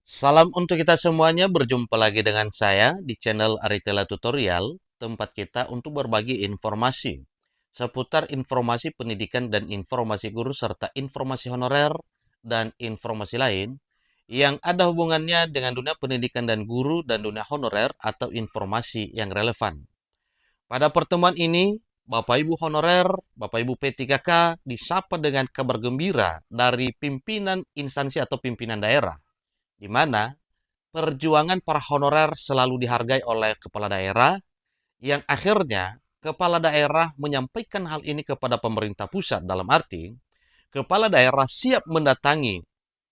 Salam untuk kita semuanya, berjumpa lagi dengan saya di channel Aritela Tutorial, tempat kita untuk berbagi informasi seputar informasi pendidikan dan informasi guru serta informasi honorer dan informasi lain yang ada hubungannya dengan dunia pendidikan dan guru dan dunia honorer atau informasi yang relevan. Pada pertemuan ini, Bapak Ibu honorer, Bapak Ibu P3K disapa dengan kabar gembira dari pimpinan instansi atau pimpinan daerah, di mana perjuangan para honorer selalu dihargai oleh kepala daerah yang akhirnya kepala daerah menyampaikan hal ini kepada pemerintah pusat dalam arti kepala daerah siap mendatangi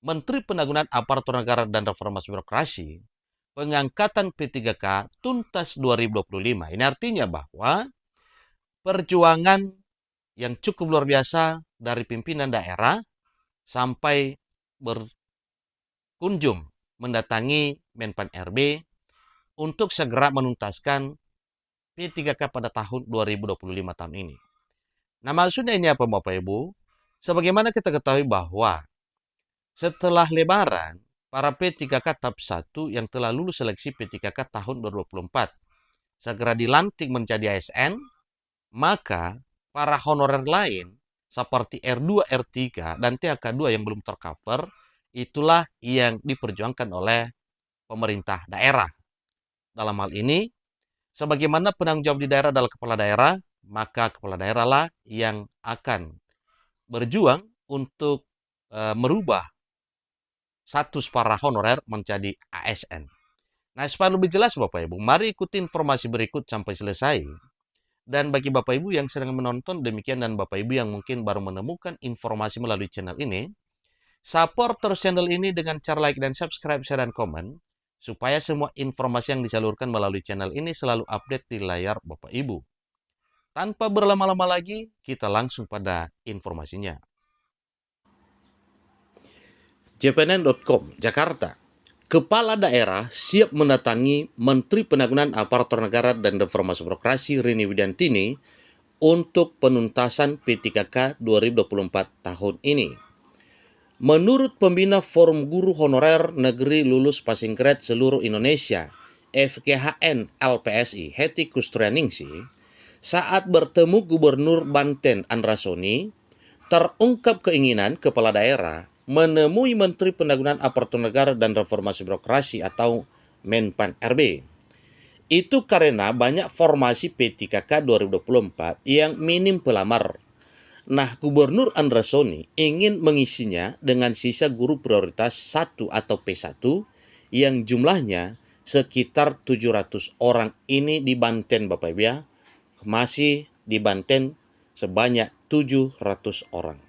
Menteri Penanggulangan Aparatur Negara dan Reformasi Birokrasi pengangkatan P3K tuntas 2025. Ini artinya bahwa perjuangan yang cukup luar biasa dari pimpinan daerah sampai berkunjung mendatangi Menpan RB untuk segera menuntaskan P3K pada tahun 2025 tahun ini. Nah, maksudnya ini apa Bapak Ibu? Sebagaimana kita ketahui bahwa setelah Lebaran, para P3K tahap 1 yang telah lulus seleksi P3K tahun 2024 segera dilantik menjadi ASN, maka para honorer lain seperti R2, R3, dan THK2 yang belum tercover, itulah yang diperjuangkan oleh pemerintah daerah. Dalam hal ini, sebagaimana penanggung jawab di daerah adalah kepala daerah, maka kepala daerah lah yang akan berjuang untuk merubah status para honorer menjadi ASN. Nah, supaya lebih jelas Bapak Ibu, mari ikuti informasi berikut sampai selesai. Dan bagi Bapak Ibu yang sedang menonton demikian dan Bapak Ibu yang mungkin baru menemukan informasi melalui channel ini, support terus channel ini dengan cara like dan subscribe, share, dan komen, supaya semua informasi yang disalurkan melalui channel ini selalu update di layar Bapak Ibu. Tanpa berlama-lama lagi, kita langsung pada informasinya. JPNN.com, Jakarta. Kepala daerah siap mendatangi Menteri Penanggulangan Aparatur Negara dan Reformasi Birokrasi Rini Widiantini untuk penuntasan P3K 2024 tahun ini. Menurut pembina Forum Guru Honorer Negeri Lulus Passing Grade Seluruh Indonesia, FGHN LPSI, Heti Kustrianingsi, saat bertemu Gubernur Banten Andra Soni, terungkap keinginan kepala daerah menemui Menteri Penanggulangan Aparatur Negara dan Reformasi Birokrasi atau Menpan RB. Itu karena banyak formasi P3K 2024 yang minim pelamar. Nah, Gubernur Andra Soni ingin mengisinya dengan sisa guru prioritas 1 atau P1 yang jumlahnya sekitar 700 orang ini di Banten, Bapak Ibu ya. Masih di Banten sebanyak 700 orang.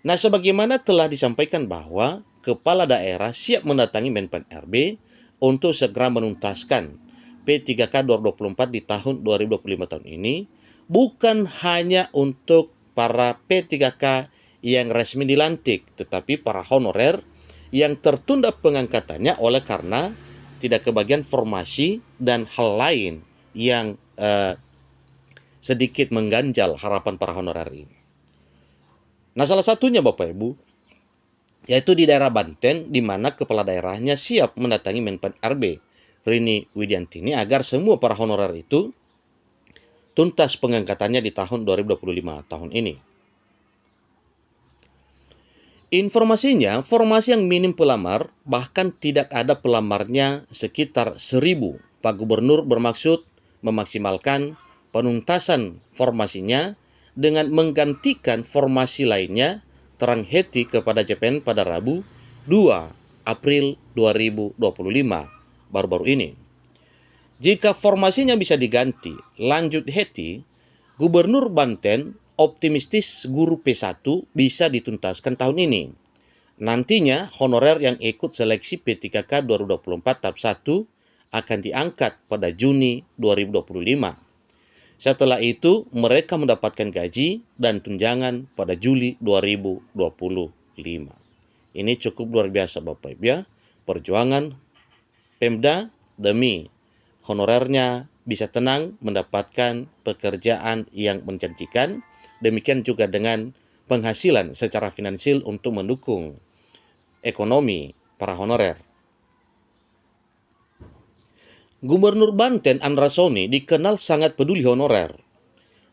Nah, sebagaimana telah disampaikan bahwa kepala daerah siap mendatangi Menpan RB untuk segera menuntaskan P3K 2024 di tahun 2025 tahun ini, bukan hanya untuk para P3K yang resmi dilantik, tetapi para honorer yang tertunda pengangkatannya oleh karena tidak kebagian formasi dan hal lain yang sedikit mengganjal harapan para honorer ini. Nah, salah satunya Bapak Ibu, yaitu di daerah Banten, di mana kepala daerahnya siap mendatangi Menpan RB Rini Widiantini agar semua para honorer itu tuntas pengangkatannya di tahun 2025 tahun ini. Informasinya, formasi yang minim pelamar, bahkan tidak ada pelamarnya sekitar 1.000. Pak Gubernur bermaksud memaksimalkan penuntasan formasinya dengan menggantikan formasi lainnya terang heti kepada JPN pada Rabu 2 April 2025 baru-baru ini. Jika formasinya bisa diganti lanjut heti, Gubernur Banten optimistis guru P1 bisa dituntaskan tahun ini. Nantinya honorer yang ikut seleksi P3K 2024 tahap 1 akan diangkat pada Juni 2025. Setelah itu, mereka mendapatkan gaji dan tunjangan pada Juli 2025. Ini cukup luar biasa Bapak Ibu ya. Perjuangan Pemda demi honorernya bisa tenang mendapatkan pekerjaan yang menjanjikan. Demikian juga dengan penghasilan secara finansial untuk mendukung ekonomi para honorer. Gubernur Banten Andra Soni dikenal sangat peduli honorer.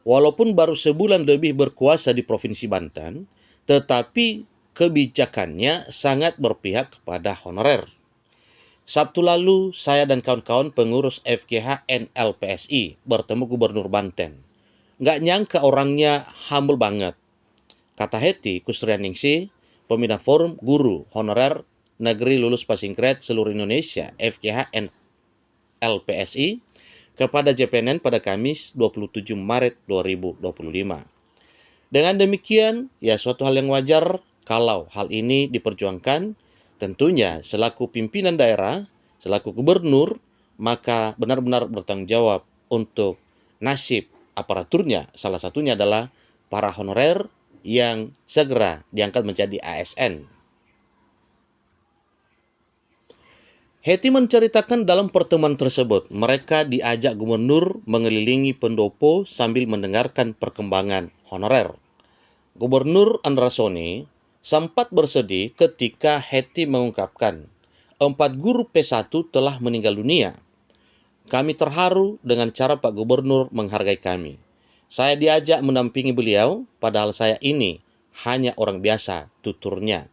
Walaupun baru sebulan lebih berkuasa di Provinsi Banten, tetapi kebijakannya sangat berpihak kepada honorer. Sabtu lalu, saya dan kawan-kawan pengurus FKH NLPSI bertemu Gubernur Banten. Nggak nyangka orangnya humble banget. Kata Hetty Kustrianingsih, pembina Forum Guru Honorer Negeri Lulus Passing Grade seluruh Indonesia FKH NLPSI, kepada JPNN pada Kamis 27 Maret 2025. Dengan demikian, ya suatu hal yang wajar kalau hal ini diperjuangkan, tentunya selaku pimpinan daerah, selaku gubernur, maka benar-benar bertanggung jawab untuk nasib aparaturnya. Salah satunya adalah para honorer yang segera diangkat menjadi ASN. Hetty menceritakan dalam pertemuan tersebut, mereka diajak gubernur mengelilingi pendopo sambil mendengarkan perkembangan honorer. Gubernur Andra Soni sempat bersedih ketika Hetty mengungkapkan 4 guru P1 telah meninggal dunia. Kami terharu dengan cara Pak Gubernur menghargai kami. Saya diajak mendampingi beliau, padahal saya ini hanya orang biasa, tuturnya.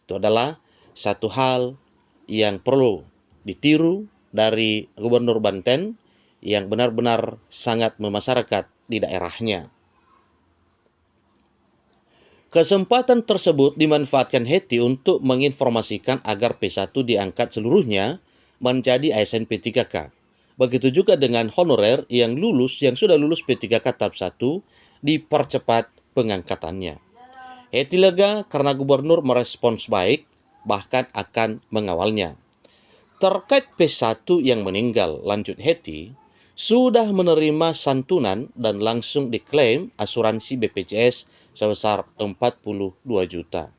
Itu adalah satu hal yang perlu ditiru dari Gubernur Banten yang benar-benar sangat memasyarakat di daerahnya. Kesempatan tersebut dimanfaatkan Hetty untuk menginformasikan agar P1 diangkat seluruhnya menjadi ASN P3K. Begitu juga dengan honorer yang sudah lulus P3K tahap 1 dipercepat pengangkatannya. Hetty lega karena gubernur merespons baik, bahkan akan mengawalnya. Terkait P1 yang meninggal, lanjut Hetty, sudah menerima santunan dan langsung diklaim asuransi BPJS sebesar 42 juta.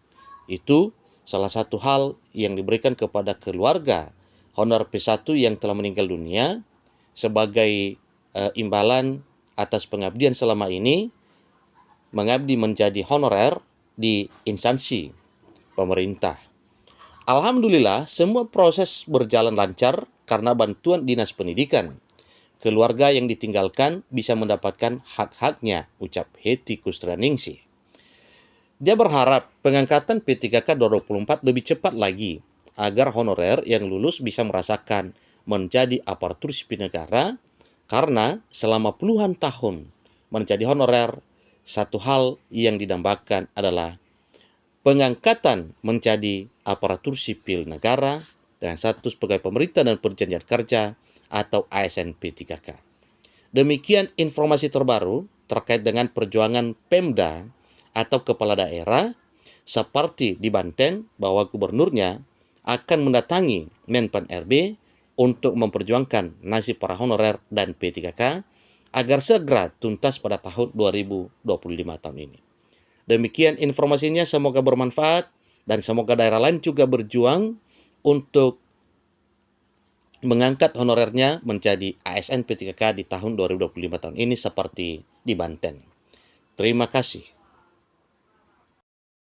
Itu salah satu hal yang diberikan kepada keluarga honor P1 yang telah meninggal dunia sebagai imbalan atas pengabdian selama ini mengabdi menjadi honorer di instansi pemerintah. Alhamdulillah, semua proses berjalan lancar karena bantuan Dinas Pendidikan. Keluarga yang ditinggalkan bisa mendapatkan hak-haknya, ucap Hetty Kustrianingsih. Dia berharap pengangkatan P3K 2024 lebih cepat lagi, agar honorer yang lulus bisa merasakan menjadi aparatur sipil negara, karena selama puluhan tahun menjadi honorer, satu hal yang didambakan adalah pengangkatan menjadi aparatur sipil negara dengan status pegawai pemerintah dan perjanjian kerja atau ASN P3K. Demikian informasi terbaru terkait dengan perjuangan Pemda atau kepala daerah seperti di Banten bahwa gubernurnya akan mendatangi Menpan RB untuk memperjuangkan nasib para honorer dan P3K agar segera tuntas pada tahun 2025 tahun ini. Demikian informasinya, semoga bermanfaat dan semoga daerah lain juga berjuang untuk mengangkat honorernya menjadi ASN P3K di tahun 2025 tahun ini seperti di Banten. Terima kasih.